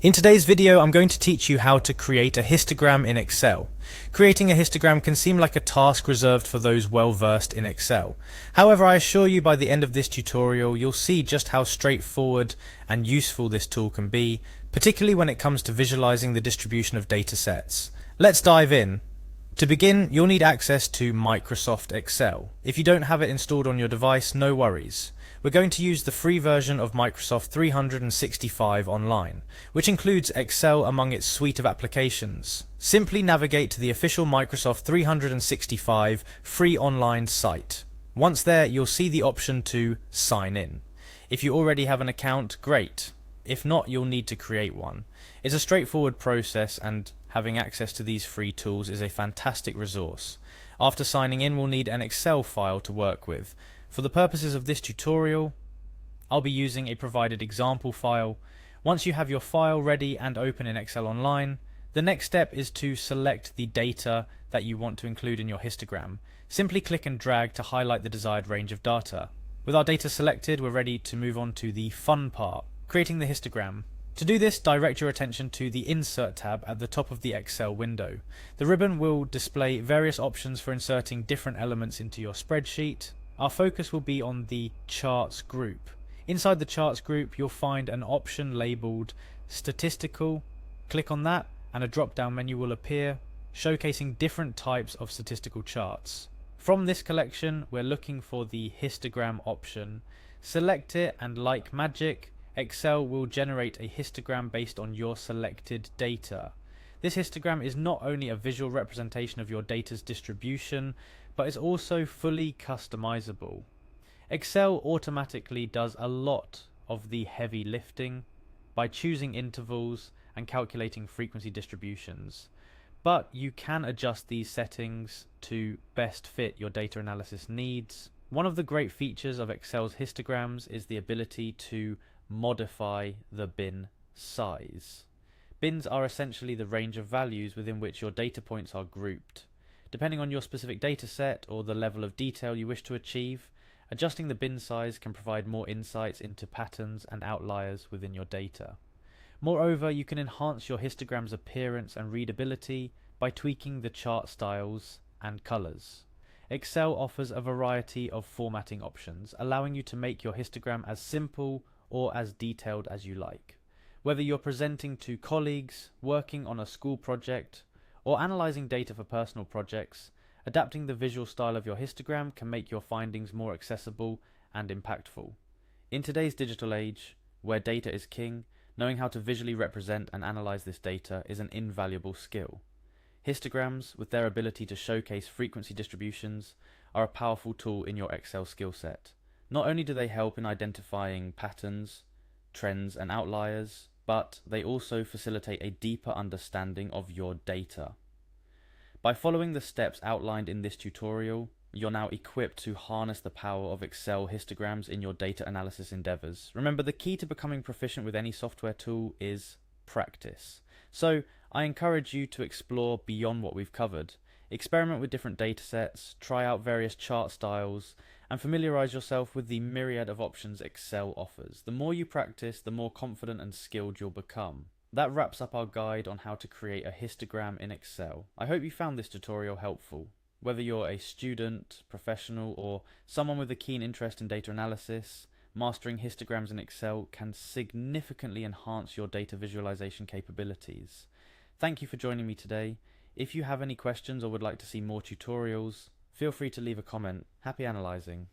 In today's video, I'm going to teach you how to create a histogram in Excel. Creating a histogram can seem like a task reserved for those well versed in Excel. However, I assure you by the end of this tutorial, you'll see just how straightforward and useful this tool can be, particularly when it comes to visualizing the distribution of data sets. Let's dive in. To begin, you'll need access to Microsoft Excel. If you don't have it installed on your device, no worries. We're going to use the free version of Microsoft 365 Online, which includes Excel among its suite of applications. Simply navigate to the official Microsoft 365 free online site. Once there, you'll see the option to sign in. If you already have an account, great. If not, you'll need to create one. It's a straightforward process, and having access to these free tools is a fantastic resource. After signing in, we'll need an Excel file to work with. For the purposes of this tutorial, I'll be using a provided example file. Once you have your file ready and open in Excel Online, the next step is to select the data that you want to include in your histogram. Simply click and drag to highlight the desired range of data. With our data selected, we're ready to move on to the fun part, creating the histogram. To do this, direct your attention to the Insert tab at the top of the Excel window. The ribbon will display various options for inserting different elements into your spreadsheet. Our focus will be on the Charts group. Inside the Charts group, you'll find an option labelled Statistical. Click on that and a drop-down menu will appear, showcasing different types of statistical charts. From this collection, we're looking for the histogram option. Select it, and like magic, Excel will generate a histogram based on your selected data. This histogram is not only a visual representation of your data's distribution, but is also fully customizable. Excel automatically does a lot of the heavy lifting by choosing intervals and calculating frequency distributions, but you can adjust these settings to best fit your data analysis needs. One of the great features of Excel's histograms is the ability to modify the bin size. Bins are essentially the range of values within which your data points are grouped. Depending on your specific data set or the level of detail you wish to achieve, adjusting the bin size can provide more insights into patterns and outliers within your data. Moreover, you can enhance your histogram's appearance and readability by tweaking the chart styles and colors. Excel offers a variety of formatting options, allowing you to make your histogram as simple or as detailed as you like. Whether you're presenting to colleagues, working on a school project, or analyzing data for personal projects, adapting the visual style of your histogram can make your findings more accessible and impactful. In today's digital age, where data is king, knowing how to visually represent and analyze this data is an invaluable skill. Histograms, with their ability to showcase frequency distributions, are a powerful tool in your Excel skill set. Not only do they help in identifying patterns, trends, and outliers, but they also facilitate a deeper understanding of your data. By following the steps outlined in this tutorial, you're now equipped to harness the power of Excel histograms in your data analysis endeavors. Remember, the key to becoming proficient with any software tool is practice. So, I encourage you to explore beyond what we've covered. Experiment with different datasets, try out various chart styles, and familiarize yourself with the myriad of options Excel offers. The more you practice, the more confident and skilled you'll become. That wraps up our guide on how to create a histogram in Excel. I hope you found this tutorial helpful. Whether you're a student, professional, or someone with a keen interest in data analysis, mastering histograms in Excel can significantly enhance your data visualization capabilities. Thank you for joining me today. If you have any questions or would like to see more tutorials, feel free to leave a comment. Happy analyzing.